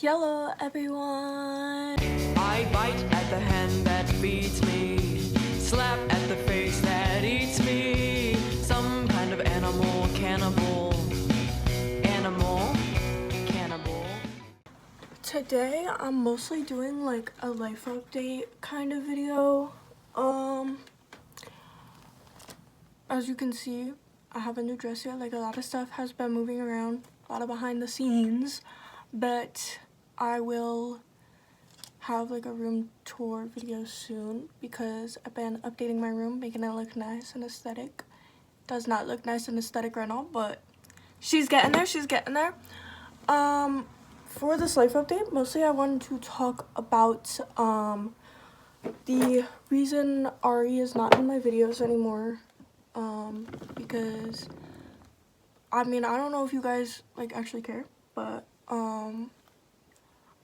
Hello everyone! I bite at the hand that feeds me, slap at the face that eats me, some kind of animal cannibal. Today I'm mostly doing like a life update kind of video. As you can see, I have a new dress here. Like, a lot of stuff has been moving around, a lot of behind the scenes, but I will have like a room tour video soon because I've been updating my room, making it look nice and aesthetic. Does not look nice and aesthetic right now, but she's getting there. For this life update, mostly I wanted to talk about the reason Ari is not in my videos anymore, because I mean, I don't know if you guys like actually care, but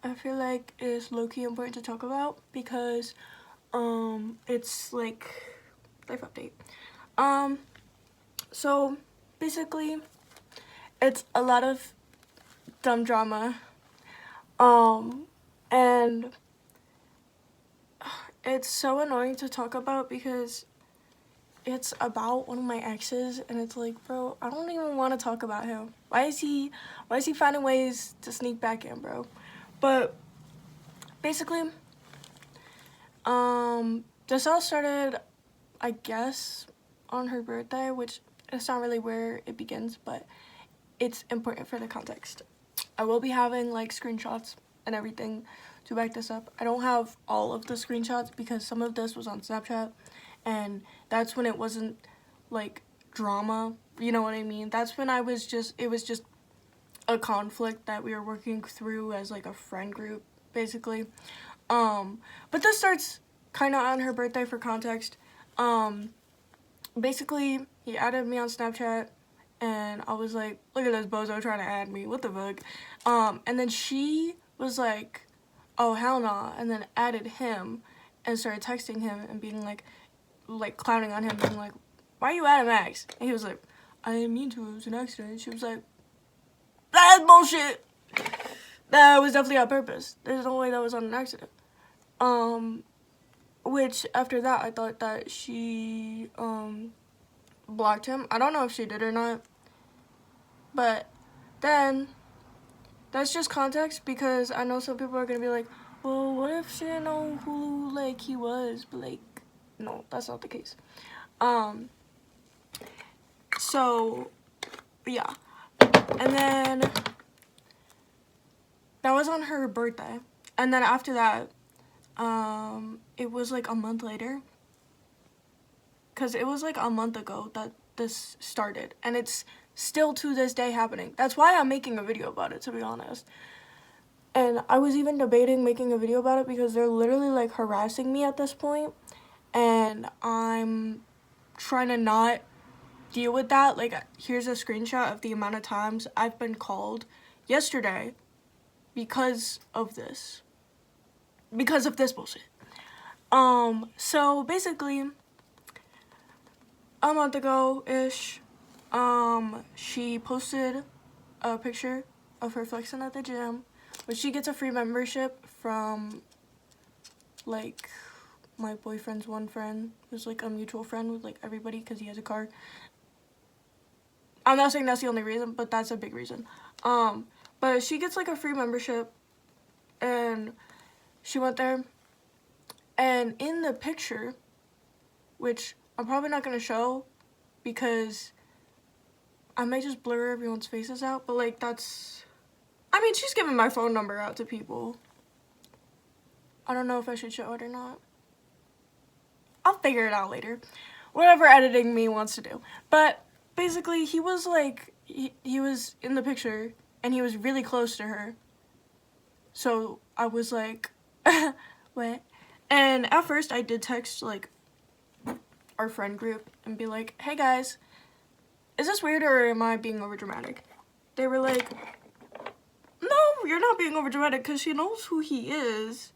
I feel like it's low-key important to talk about because it's like life update. So basically it's a lot of dumb drama, and it's so annoying to talk about because it's about one of my exes, and it's like, bro, I don't even want to talk about him. Why is he finding ways to sneak back in, bro? But basically, this all started, I guess, on her birthday, which it's not really where it begins, but it's important for the context. I will be having like screenshots and everything to back this up. I don't have all of the screenshots because some of this was on Snapchat, and that's when it wasn't like drama, you know what I mean? That's when it was just a conflict that we were working through as like a friend group, basically. But this starts kind of on her birthday for context. Basically, he added me on Snapchat, and I was like, look at this bozo trying to add me, what the fuck? And then she was like, oh, hell nah, and then added him and started texting him and being like clowning on him, being like, why are you adding Max? And he was like, I didn't mean to, it was an accident. She was like, that's bullshit. That was definitely on purpose. There's no way that was on an accident. Which after that, I thought that she blocked him. I don't know if she did or not, but then that's just context, because I know some people are gonna be like, well, what if she didn't know who like he was? But like, no, that's not the case. So yeah, and then that was on her birthday, and then after that, it was like a month later, because it was like a month ago that this started, and it's still to this day happening. That's why I'm making a video about it, to be honest. And I was even debating making a video about it because they're literally like harassing me at this point, and I'm trying to not deal with that. Like, here's a screenshot of the amount of times I've been called yesterday because of this bullshit. So basically, a month ago-ish, she posted a picture of her flexing at the gym, which she gets a free membership from, like, my boyfriend's one friend, who's, like, a mutual friend with, like, everybody, because he has a car. I'm not saying that's the only reason, but that's a big reason. But she gets, like, a free membership, and she went there, and in the picture, which I'm probably not going to show because I might just blur everyone's faces out, but like, I mean, she's giving my phone number out to people. I don't know if I should show it or not. I'll figure it out later. Whatever editing me wants to do. But basically, he was like, he was in the picture, and he was really close to her. So I was like, what? And at first, I did text, like, our friend group and be like, hey guys, is this weird or am I being overdramatic? They were like, no, you're not being overdramatic, because she knows who he is,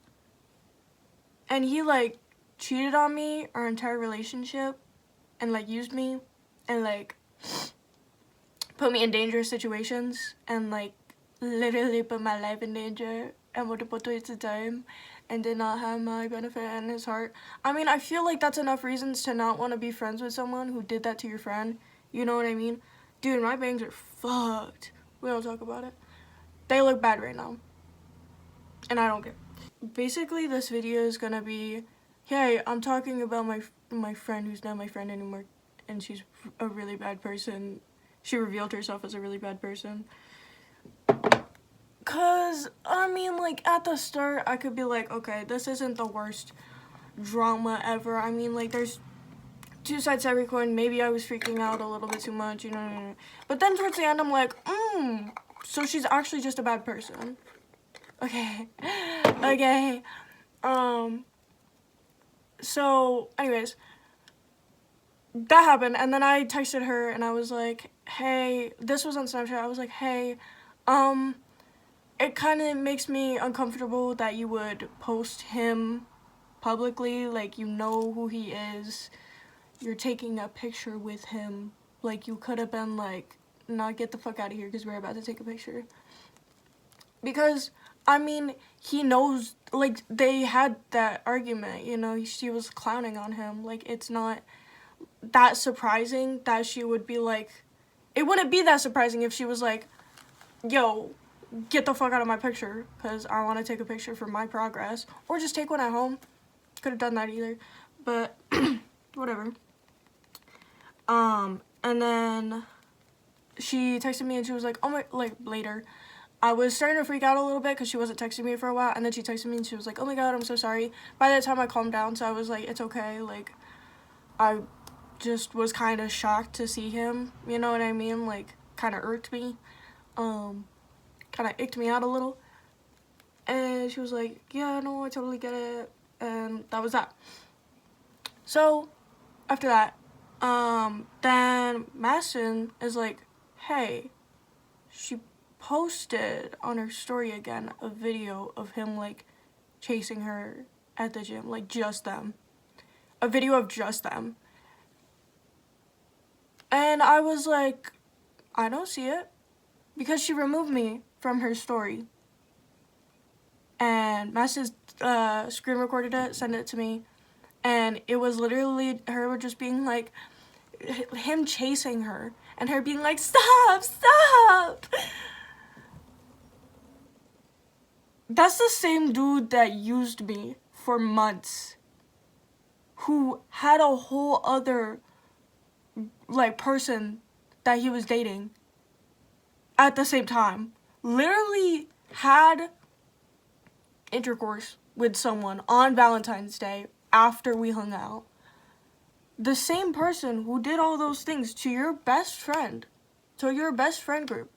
and he like cheated on me our entire relationship, and like used me, and like put me in dangerous situations, and like literally put my life in danger and multiple tweets a time and did not have my benefit in his heart. I mean, I feel like that's enough reasons to not want to be friends with someone who did that to your friend. You know what I mean? Dude, my bangs are fucked. We don't talk about it. They look bad right now. And I don't care. Basically, this video is gonna be, hey, I'm talking about my friend who's not my friend anymore, and she's a really bad person. She revealed herself as a really bad person. Cause, I mean, like, at the start, I could be like, okay, this isn't the worst drama ever. I mean, like, there's two sides to every coin. Maybe I was freaking out a little bit too much, you know. But then towards the end, I'm like, so she's actually just a bad person. Okay. Okay. So, anyways, that happened, and then I texted her, and I was like, hey, this was on Snapchat. I was like, hey, it kind of makes me uncomfortable that you would post him publicly, like, you know who he is. You're taking a picture with him. Like, you could have been like, nah, get the fuck out of here because we're about to take a picture. Because, I mean, he knows, like, they had that argument, you know, she was clowning on him. Like, it's not that surprising that she would be like, it wouldn't be that surprising if she was like, yo, get the fuck out of my picture because I want to take a picture for my progress. Or just take one at home. Could have done that either. But, whatever. And then she texted me and she was like, oh my, like, later. I was starting to freak out a little bit because she wasn't texting me for a while. And then she texted me and she was like, oh my god, I'm so sorry. By that time, I calmed down. So I was like, it's okay. Like, I just was kind of shocked to see him. You know what I mean? Like, kind of irked me. Kind of icked me out a little. And she was like, yeah, no, I totally get it. And that was that. So, after that, then Madison is like, hey, she posted on her story again a video of him, like, chasing her at the gym, like, just them. A video of just them. And I was like, I don't see it. Because she removed me from her story. And Madison screen recorded it, sent it to me. And it was literally her just being like, him chasing her. And her being like, stop, stop. That's the same dude that used me for months. Who had a whole other, like, person that he was dating at the same time. Literally had intercourse with someone on Valentine's Day after we hung out. The same person who did all those things to your best friend, to your best friend group.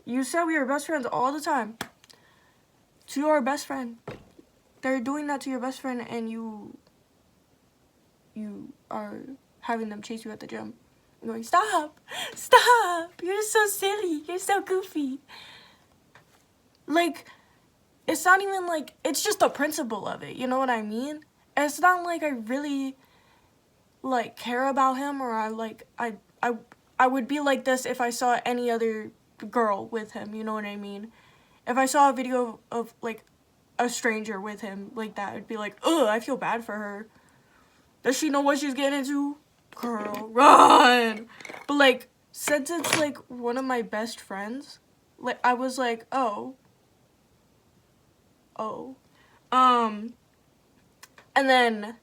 You said we were best friends all the time. To your best friend. They're doing that to your best friend and you are having them chase you at the gym. You're going, stop, stop, you're so silly, you're so goofy. Like, it's not even like, it's just the principle of it, you know what I mean? It's not like I really, like, care about him or I would be like this if I saw any other girl with him, you know what I mean? If I saw a video of like, a stranger with him like that, I'd be like, ugh, I feel bad for her. Does she know what she's getting into? Girl, run! But, like, since it's, like, one of my best friends, like, I was like, oh. And then,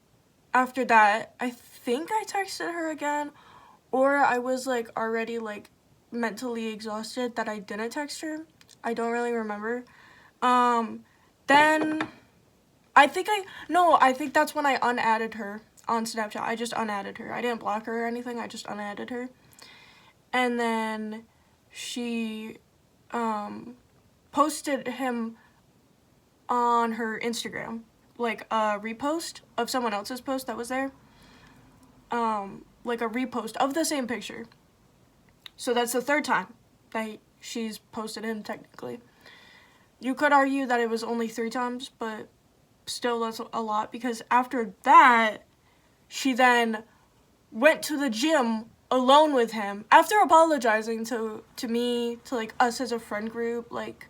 after that, I think I texted her again, or I was, like, already, like, mentally exhausted that I didn't text her. I don't really remember. Then, I think that's when I unadded her on Snapchat. I just unadded her. I didn't block her or anything. I just unadded her. And then she posted him on her Instagram. Like a repost of someone else's post that was there. Like a repost of the same picture. So that's the third time that she's posted him technically. You could argue that it was only 3 times, but still that's a lot because after that, she then went to the gym alone with him after apologizing to me, to like us as a friend group, like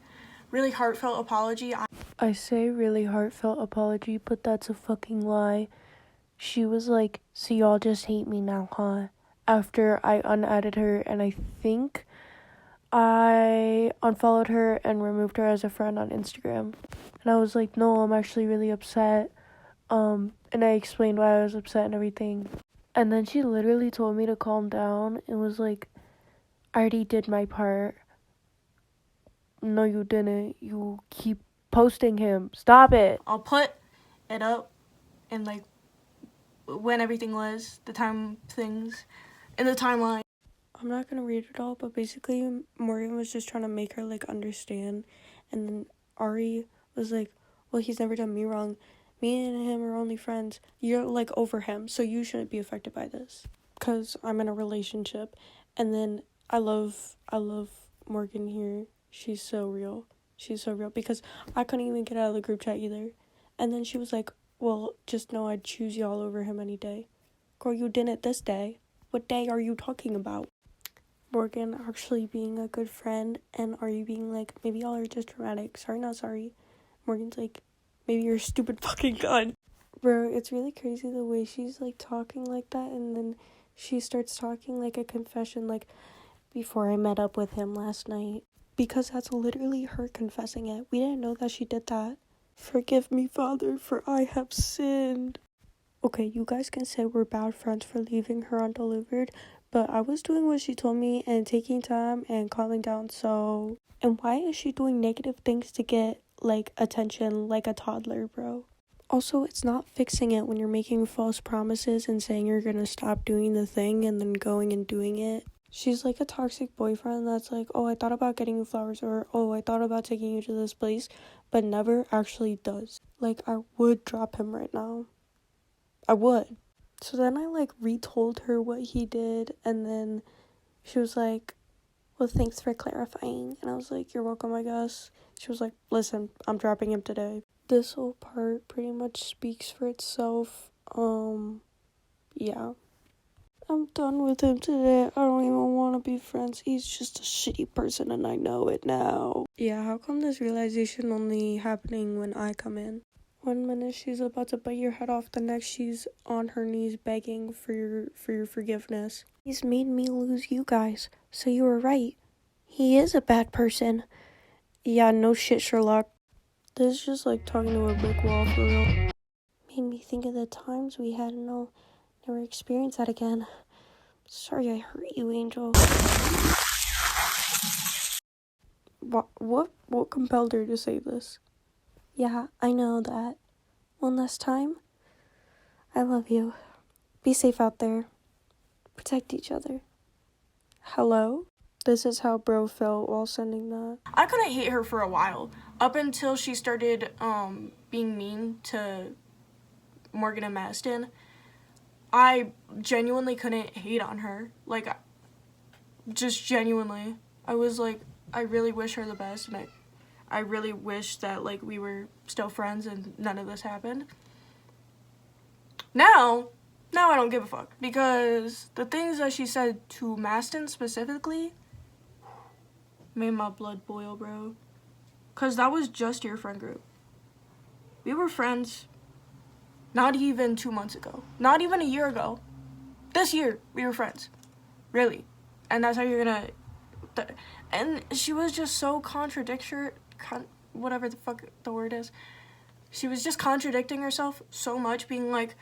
really heartfelt apology. I say really heartfelt apology, but that's a fucking lie. She was like, so y'all just hate me now, huh? After I unadded her, and I think I unfollowed her and removed her as a friend on Instagram. And I was like, no, I'm actually really upset. And I explained why I was upset and everything. And then she literally told me to calm down and was like, I already did my part. No, you didn't. You keep posting him. Stop it. I'll put it up and like when everything was, the time things in the timeline. I'm not gonna read it all, but basically Morgan was just trying to make her like understand, and then Ari was like, well, he's never done me wrong. Me and him are only friends. You're like over him, so you shouldn't be affected by this. Cause I'm in a relationship. And then I love Morgan here. She's so real. Because I couldn't even get out of the group chat either. And then she was like, well, just know I'd choose y'all over him any day. Girl, you didn't this day. What day are you talking about? Morgan actually being a good friend, and are you being like, maybe y'all are just dramatic. Sorry, not sorry. Morgan's like, maybe you're a stupid fucking gun. Bro, it's really crazy the way she's like talking like that, and then she starts talking like a confession, like, before I met up with him last night. Because that's literally her confessing it. We didn't know that she did that. Forgive me, Father, for I have sinned. Okay, you guys can say we're bad friends for leaving her undelivered, but I was doing what she told me and taking time and calming down, so... And why is she doing negative things to get, like, attention like a toddler, bro? Also, it's not fixing it when you're making false promises and saying you're gonna stop doing the thing and then going and doing it. She's like a toxic boyfriend that's like, oh, I thought about getting you flowers, or, oh, I thought about taking you to this place, but never actually does. Like, I would drop him right now. I would. So then I like retold her what he did, and then she was like, well, thanks for clarifying. And I was like, you're welcome, I guess. She was like, listen, I'm dropping him today. This whole part pretty much speaks for itself. Yeah. I'm done with him today. I don't even want to be friends. He's just a shitty person and I know it now. Yeah, how come this realization only happening when I come in? 1 minute she's about to bite your head off, the next she's on her knees begging for your forgiveness. He's made me lose you guys, so you were right. He is a bad person. Yeah, no shit, Sherlock. This is just like talking to a brick wall for real. Made me think of the times we had and I'll never experience that again. Sorry I hurt you, Angel. What compelled her to say this? Yeah, I know that. One last time. I love you. Be safe out there. Protect each other. Hello? This is how bro felt while sending that. I couldn't hate her for a while, up until she started being mean to Morgan and Maston. I genuinely couldn't hate on her. Like, just genuinely. I was like, I really wish her the best, and I really wish that, like, we were still friends and none of this happened. Now I don't give a fuck, because the things that she said to Maston specifically made my blood boil, bro. Because that was just your friend group. We were friends not even 2 months ago. Not even a year ago. This year, we were friends. Really. And that's how you're gonna... And she was just so whatever the fuck the word is. She was just contradicting herself so much, being like,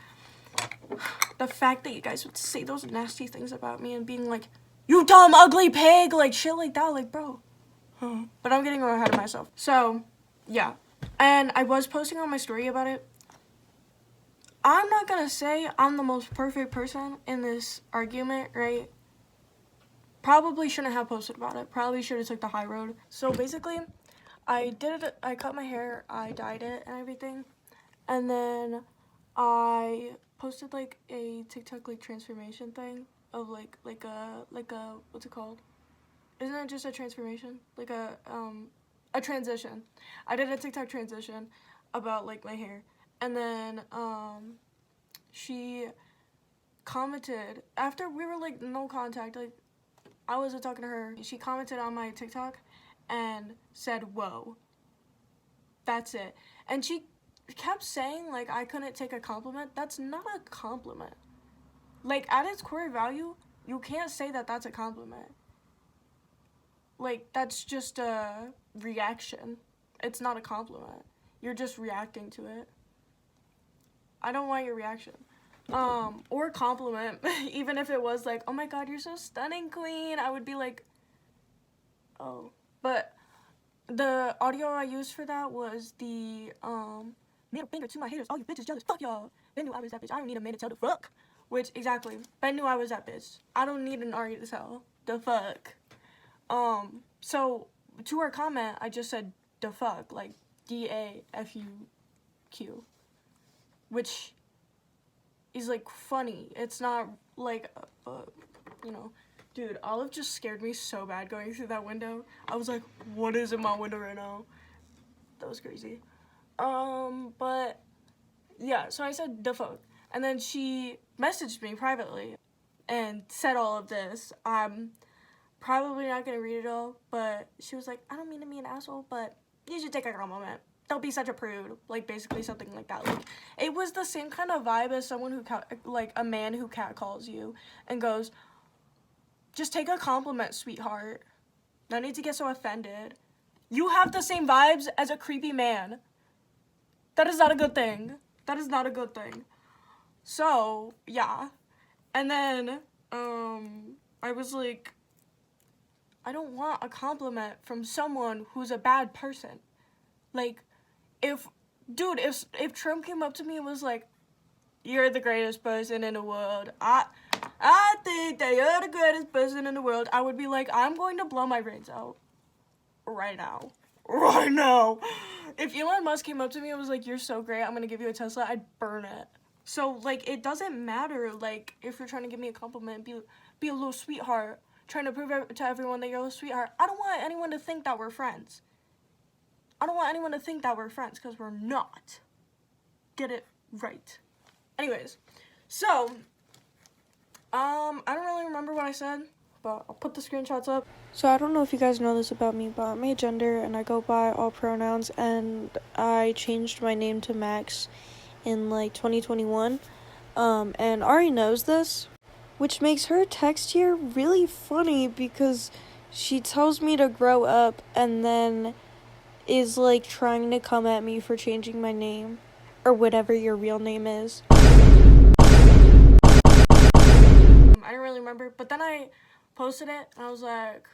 the fact that you guys would say those nasty things about me and being like, you dumb, ugly pig, like, shit like that, like, bro. But I'm getting ahead of myself. So, yeah. And I was posting on my story about it. I'm not gonna say I'm the most perfect person in this argument, right? Probably shouldn't have posted about it. Probably should have took the high road. So basically, I cut my hair, I dyed it and everything. And then I posted like a TikTok like transformation thing of like a what's it called? Isn't it just a transformation? Like a transition. I did a TikTok transition about like my hair. And then she commented after we were like no contact, like I wasn't talking to her. She commented on my TikTok and said, "Whoa." That's it. And she kept saying like I couldn't take a compliment. That's not a compliment. Like at its core value, you can't say that that's a compliment. Like that's just a reaction. It's not a compliment. You're just reacting to it. I don't want your reaction. Or compliment. Even if it was like, "Oh my god, you're so stunning, queen," I would be like, "Oh." But the audio I used for that was the middle finger to my haters. All you bitches jealous. Fuck y'all. Ben knew I was that bitch. I don't need a man to tell the fuck. Which exactly. Ben knew I was that bitch. I don't need an Ari to tell the fuck. So to her comment, I just said the fuck, like DAFUQ, which is like funny. It's not like you know. Dude, Olive just scared me so bad going through that window. I was like, what is in my window right now? That was crazy. But yeah, so I said the fuck. And then she messaged me privately and said all of this. I'm probably not gonna read it all, but she was like, "I don't mean to be an asshole, but you should take a compliment. Don't be such a prude." Like basically something like that. Like it was the same kind of vibe as someone who like a man who catcalls you and goes, "Just take a compliment, sweetheart. No need to get so offended." You have the same vibes as a creepy man. That is not a good thing. That is not a good thing. So, yeah. And then, I was like, I don't want a compliment from someone who's a bad person. Like, if Trump came up to me and was like, "You're the greatest person in the world. I think that you're the greatest person in the world," I would be like, I'm going to blow my brains out. Right now. Right now. If Elon Musk came up to me and was like, "You're so great, I'm going to give you a Tesla," I'd burn it. So, like, it doesn't matter, like, if you're trying to give me a compliment, be a little sweetheart, trying to prove to everyone that you're a little sweetheart. I don't want anyone to think that we're friends. I don't want anyone to think that we're friends, because we're not. Get it right. Anyways, so, I don't really remember what I said, but I'll put the screenshots up. So I don't know if you guys know this about me, but I'm agender and I go by all pronouns, and I changed my name to Max in like 2021. And Ari knows this, which makes her text here really funny because she tells me to grow up and then is like trying to come at me for changing my name or whatever your real name is. I don't really remember, but then I posted it and I was like,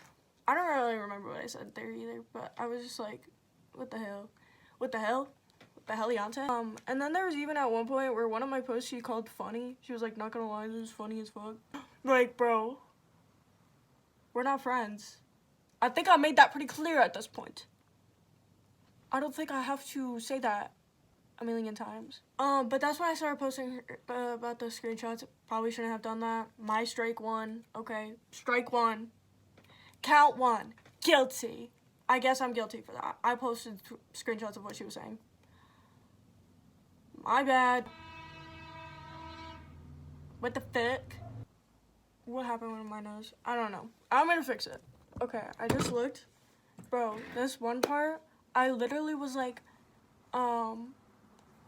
I don't really remember what I said there either, but I was just like, what the hell? What the hell? What the hell, and then there was even at one point where one of my posts she called funny. She was like, "Not gonna lie, this is funny as fuck." Like, bro, we're not friends. I think I made that pretty clear at this point. I don't think I have to say that a million times. But that's when I started posting about the screenshots. Probably shouldn't have done that. My strike one. Okay, strike one. Count one. Guilty. I guess I'm guilty for that. I posted screenshots of what she was saying. My bad. What the fuck? What happened with my nose? I don't know. I'm gonna fix it. Okay, I just looked. Bro, this one part, I literally was like,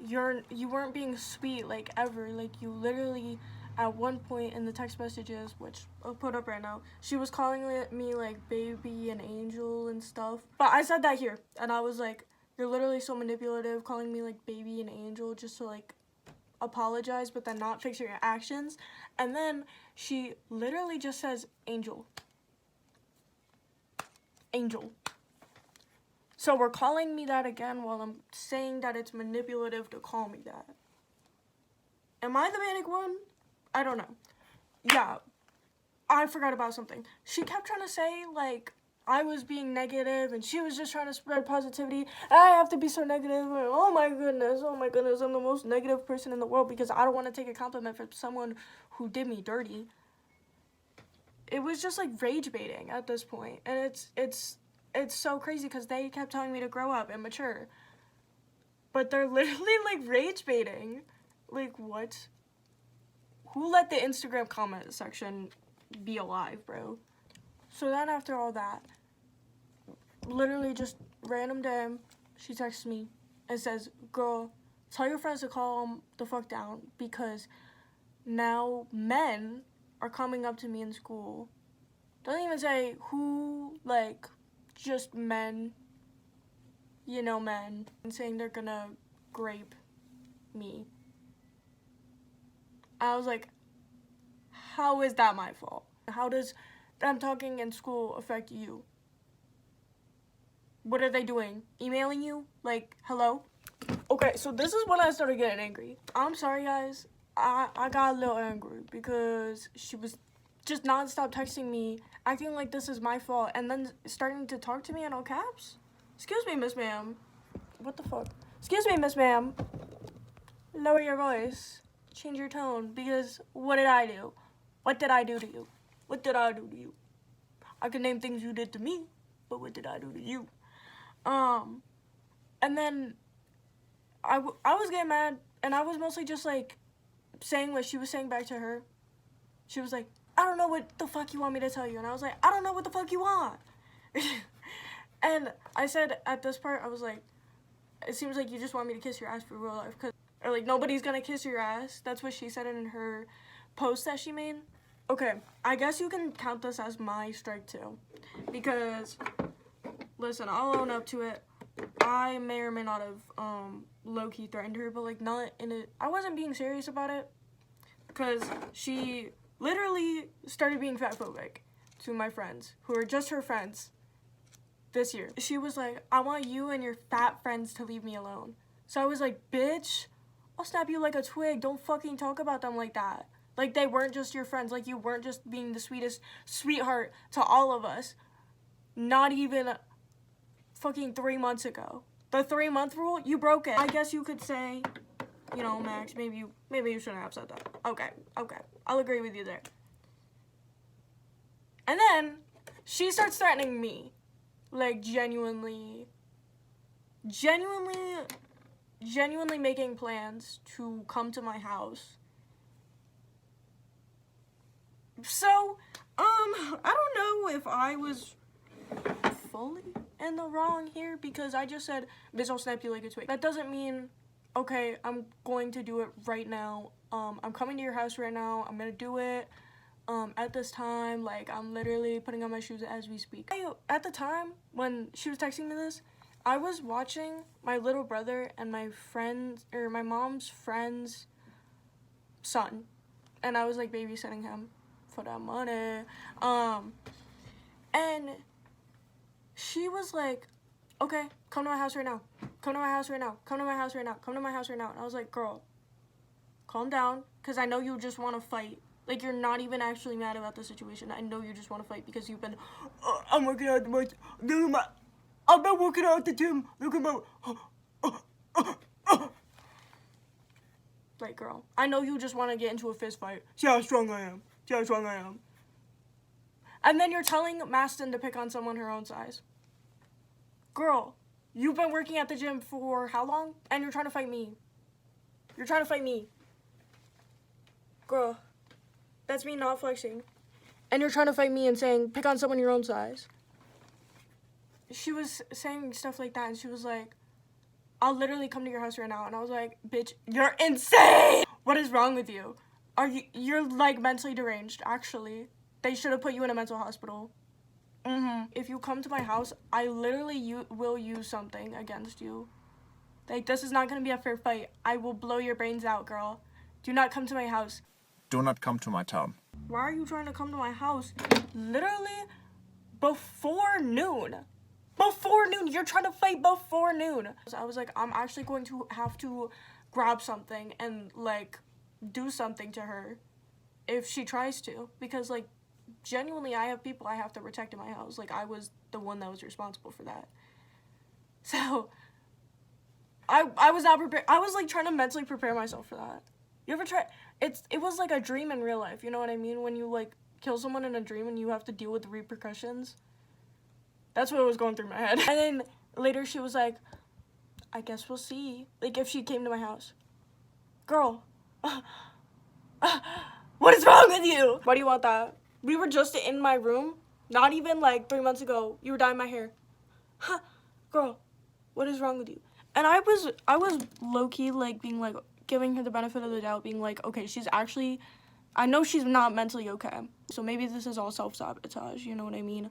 you weren't being sweet, like, ever. Like, you literally, at one point in the text messages, which I'll put up right now, she was calling me, like, baby and angel and stuff. But I said that here, and I was like, you're literally so manipulative, calling me, like, baby and angel just to, like, apologize, but then not fix your actions. And then she literally just says, angel. Angel. So we're calling me that again while I'm saying that it's manipulative to call me that. Am I the manic one? I don't know. Yeah, I forgot about something. She kept trying to say, like, I was being negative and she was just trying to spread positivity. I have to be so negative. Oh my goodness, I'm the most negative person in the world because I don't want to take a compliment from someone who did me dirty. It was just like rage baiting at this point, and it's so crazy because they kept telling me to grow up and mature, but they're literally like rage baiting. Like, what? who let the Instagram comment section be alive, bro? So then after all that, literally just random day, she texts me and says, girl, tell your friends to calm the fuck down because now men are coming up to me in school. Doesn't even say who, like, just men, you know, men, and saying they're gonna grape me. I was like, how is that my fault? How does them talking in school affect you? What are they doing? Emailing you? Like, hello? Okay, so this is when I started getting angry. I'm sorry, guys. I got a little angry because she was just nonstop texting me, acting like this is my fault, and then starting to talk to me in all caps. Excuse me, Miss Ma'am. What the fuck? Excuse me, Miss Ma'am. Lower your voice. Change your tone, because what did I do? What did I do to you? What did I do to you? I can name things you did to me, but what did I do to you? And then I was getting mad, and I was mostly just, like, saying what she was saying back to her. She was like, I don't know what the fuck you want me to tell you. And I was like, I don't know what the fuck you want. And I said at this part, I was like, it seems like you just want me to kiss your ass for real life. Or like, nobody's gonna kiss your ass. That's what she said in her post that she made. Okay, I guess you can count this as my strike too. Because, listen, I'll own up to it. I may or may not have low-key threatened her, but like not in a, I wasn't being serious about it. Because she literally started being fatphobic to my friends, who are just her friends, this year. She was like, I want you and your fat friends to leave me alone. So I was like, bitch, I'll snap you like a twig. Don't fucking talk about them like that. Like, they weren't just your friends. Like, you weren't just being the sweetest sweetheart to all of us. Not even fucking 3 months ago. The 3-month rule, you broke it. I guess you could say, you know, Max, maybe you shouldn't have said that. Okay, I'll agree with you there. And then she starts threatening me. Like, genuinely making plans to come to my house. So, I don't know if I was fully in the wrong here, because I just said, bitch, I'll snap you like a twig. That doesn't mean, okay, I'm going to do it right now. I'm coming to your house right now. I'm gonna do it at this time. Like, I'm literally putting on my shoes as we speak. At the time when she was texting me this, I was watching my little brother and my friend's, or my mom's friend's son, and I was like babysitting him for that money. And she was like, okay, come to my house right now. Come to my house right now. Come to my house right now. Come to my house right now. And I was like, girl, calm down, because I know you just want to fight. Like, you're not even actually mad about the situation. I know you just want to fight because you've been, I'm working out I've been working out at the gym. Look at my, like, girl, I know you just want to get into a fist fight. See how strong I am. See how strong I am. And then you're telling Maston to pick on someone her own size. Girl, you've been working at the gym for how long? And you're trying to fight me. You're trying to fight me. Girl, that's me not flexing. And you're trying to fight me and saying, pick on someone your own size. She was saying stuff like that, and she was like, I'll literally come to your house right now. And I was like, bitch, you're insane! What is wrong with you? You're like mentally deranged, actually. They should have put you in a mental hospital. If you come to my house, I literally will use something against you. Like, this is not going to be a fair fight. I will blow your brains out, girl. Do not come to my house. Do not come to my town. Why are you trying to come to my house? Literally before noon. Before noon. You're trying to fight before noon. So I was like, I'm actually going to have to grab something and, like, do something to her if she tries to. Because, like, genuinely, I have people I have to protect in my house. Like, I was the one that was responsible for that. So, I was not prepared. I was, like, trying to mentally prepare myself for that. You ever try? It was like a dream in real life. You know what I mean? When you, like, kill someone in a dream and you have to deal with the repercussions. That's what was going through my head. And then later she was like, I guess we'll see. Like, if she came to my house. Girl. What is wrong with you? Why do you want that? We were just in my room, not even like 3 months ago. You were dyeing my hair. Huh, girl, what is wrong with you? And I was low-key like being like giving her the benefit of the doubt, being like, okay, she's actually, I know she's not mentally okay. So maybe this is all self-sabotage, you know what I mean?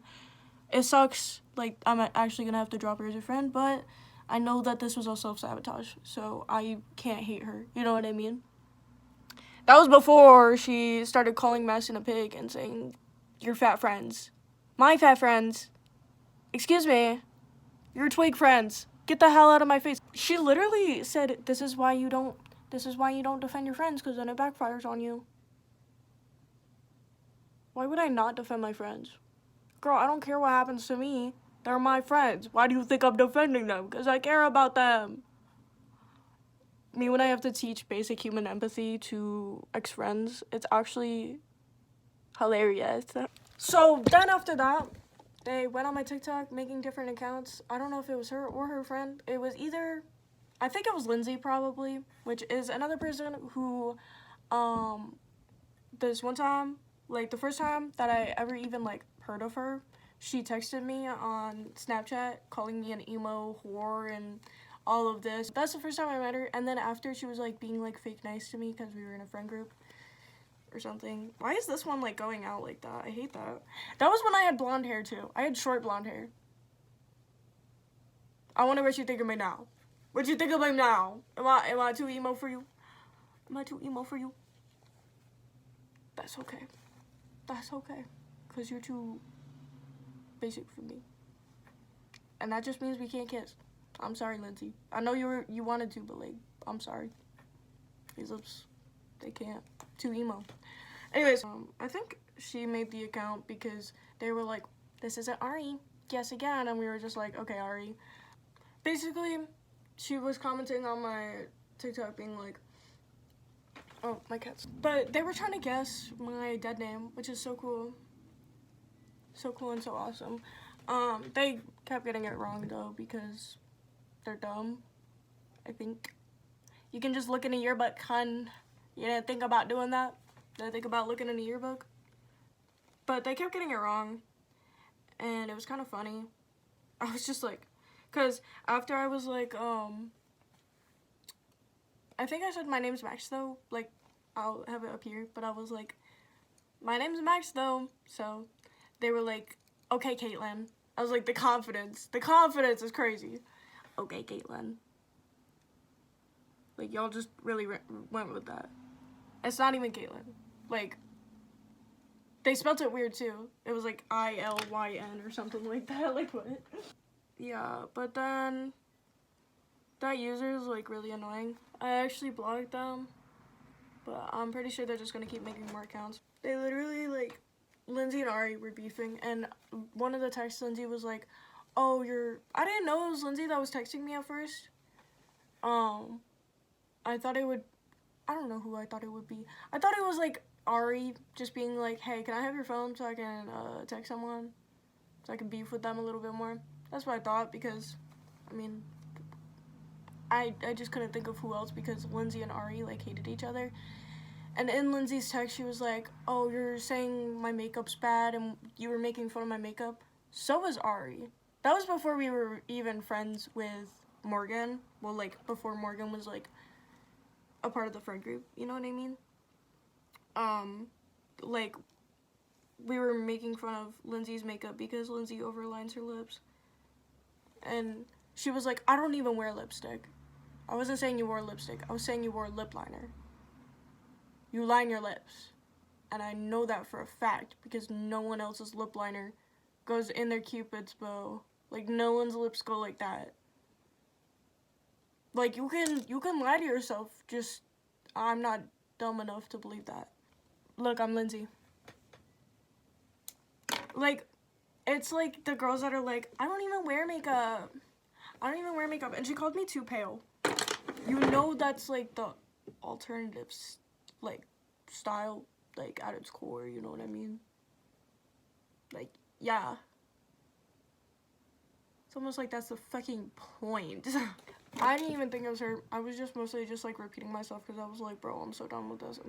It sucks, like, I'm actually gonna have to drop her as a friend, but I know that this was all self-sabotage, so I can't hate her, you know what I mean? That was before she started calling Madison a pig and saying, "Your fat friends. My fat friends. Excuse me. Your twig friends. Get the hell out of my face." She literally said, this is why you don't defend your friends, because then it backfires on you. Why would I not defend my friends? Girl, I don't care what happens to me. They're my friends. Why do you think I'm defending them? Because I care about them. Me, when I have to teach basic human empathy to ex-friends, it's actually hilarious. So then after that, they went on my TikTok making different accounts. I don't know if it was her or her friend. It was either, I think it was Lindsay probably, which is another person who, this one time, like the first time that I ever even like heard of her, she texted me on Snapchat calling me an emo whore and all of this. That's the first time I met her, and then after she was like being like fake nice to me because we were in a friend group or something. Why is this one like going out like that? I hate that. That was when I had blonde hair too. I had short blonde hair. I wonder what you think of me now. What you think of me now? Am I too emo for you? Am I too emo for you? That's okay. That's okay. Cause you're too basic for me. And that just means we can't kiss. I'm sorry, Lindsay. I know you wanted to, but like, I'm sorry. These lips, they can't. Too emo. Anyways, I think she made the account because they were like, "This isn't Ari. Guess again." And we were just like, "Okay, Ari." Basically, she was commenting on my TikTok being like, oh, my cats. But they were trying to guess my dead name, which is so cool. So cool and so awesome. They kept getting it wrong though because they're dumb, I think. You can just look in a yearbook, hun. You didn't think about doing that? Didn't think about looking in a yearbook? But they kept getting it wrong, and it was kind of funny. I was just like, because after I was like, I think I said my name's Max though, like, I'll have it up here, but I was like, my name's Max though, so they were like, "Okay, Caitlin." I was like, the confidence is crazy. "Okay, Caitlin." Like, y'all just really went with that. It's not even Caitlin. Like, they spelled it weird too. It was like ILYN or something like that. Like, what? Yeah, but then that user is like really annoying. I actually blocked them, but I'm pretty sure they're just gonna keep making more accounts. They literally, like, Lindsay and Ari were beefing, and one of the texts, Lindsay was like, "Oh, I didn't know it was Lindsay that was texting me at first. I thought it would, I don't know who I thought it would be. I thought it was like Ari just being like, "Hey, can I have your phone so I can text someone? So I can beef with them a little bit more." That's what I thought, because, I mean, I just couldn't think of who else, because Lindsay and Ari like hated each other. And in Lindsay's text, she was like, "Oh, you're saying my makeup's bad and you were making fun of my makeup." So was Ari. That was before we were even friends with Morgan. Well, like, before Morgan was like a part of the friend group, you know what I mean? Like, we were making fun of Lindsay's makeup because Lindsay overlines her lips. And she was like, "I don't even wear lipstick." I wasn't saying you wore lipstick. I was saying you wore lip liner. You line your lips. And I know that for a fact because no one else's lip liner goes in their Cupid's bow. Like, no one's lips go like that. Like, you can lie to yourself, just I'm not dumb enough to believe that. Look, I'm Lindsay. Like, it's like the girls that are like, "I don't even wear makeup. I don't even wear makeup." And she called me too pale. You know that's like the alternatives, like, style, like, at its core, you know what I mean? Like, yeah. It's almost like that's the fucking point. I didn't even think it was her. I was just mostly just like repeating myself because I was like, bro, I'm so done with this.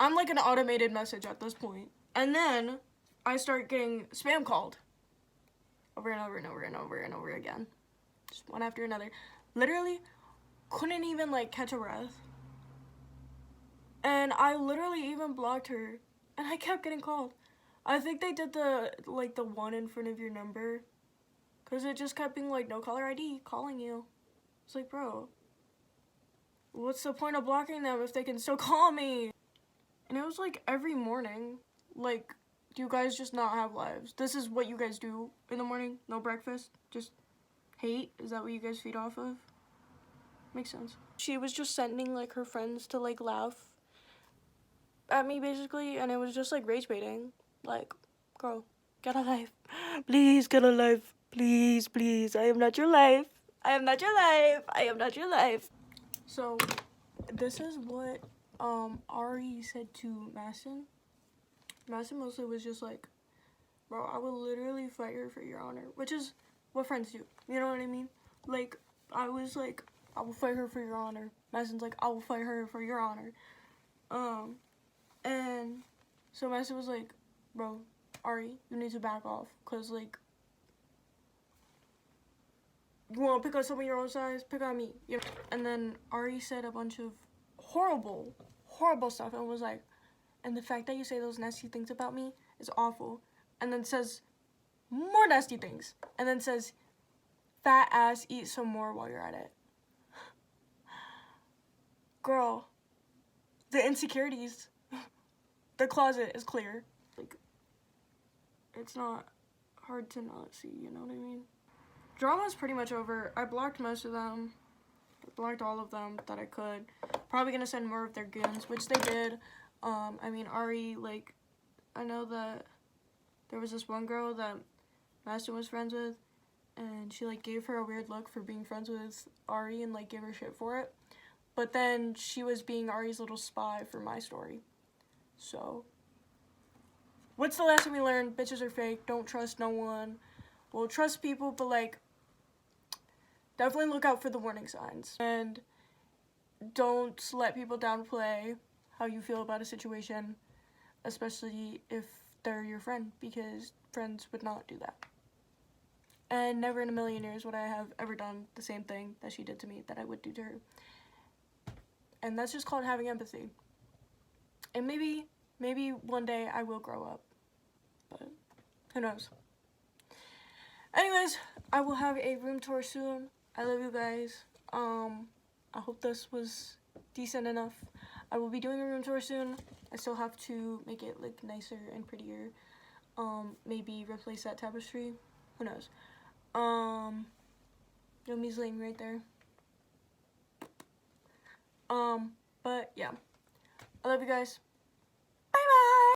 I'm like an automated message at this point. And then I start getting spam called over and over and over and over and over again. Just one after another. Literally couldn't even like catch a breath. And I literally even blocked her. And I kept getting called. I think they did the one in front of your number. Because it just kept being like, no caller ID, calling you. It's like, bro, what's the point of blocking them if they can still call me? And it was like every morning. Like, do you guys just not have lives? This is what you guys do in the morning? No breakfast? Just hate? Is that what you guys feed off of? Makes sense. She was just sending like her friends to like laugh at me basically, and it was just like rage baiting. Like, girl, get a life. Please get a life. Please, please. I am not your life. I am not your life. I am not your life. So, this is what Ari said to Madison. Madison mostly was just like, bro, I will literally fight her for your honor, which is what friends do. You know what I mean? Like, I was like, I will fight her for your honor. Madison's like, I will fight her for your honor. And so Madison was like, bro, Ari, you need to back off, cause like, you want to pick on someone your own size? Pick on me. You know? And then Ari said a bunch of horrible stuff and was like, and the fact that you say those nasty things about me is awful. And then says more nasty things. And then says, fat ass, eat some more while you're at it. Girl, the insecurities, the closet is clear. Like, it's not hard to not see, you know what I mean? Drama's pretty much over. I blocked most of them. I blocked all of them that I could. Probably gonna send more of their goons, which they did. I mean, Ari, like, I know that there was this one girl that Madison was friends with, and she, like, gave her a weird look for being friends with Ari and, like, gave her shit for it. But then she was being Ari's little spy for my story. So, what's the lesson we learned? Bitches are fake. Don't trust no one. Well, trust people, but, like, definitely look out for the warning signs. And don't let people downplay how you feel about a situation, especially if they're your friend, because friends would not do that. And never in a million years would I have ever done the same thing that she did to me that I would do to her. And that's just called having empathy. And maybe one day I will grow up, but who knows. Anyways, I will have a room tour soon. I love you guys. I hope this was decent enough. I will be doing a room tour soon. I still have to make it like nicer and prettier. Maybe replace that tapestry. Who knows? Yomi's laying right there. But yeah. I love you guys. Bye bye!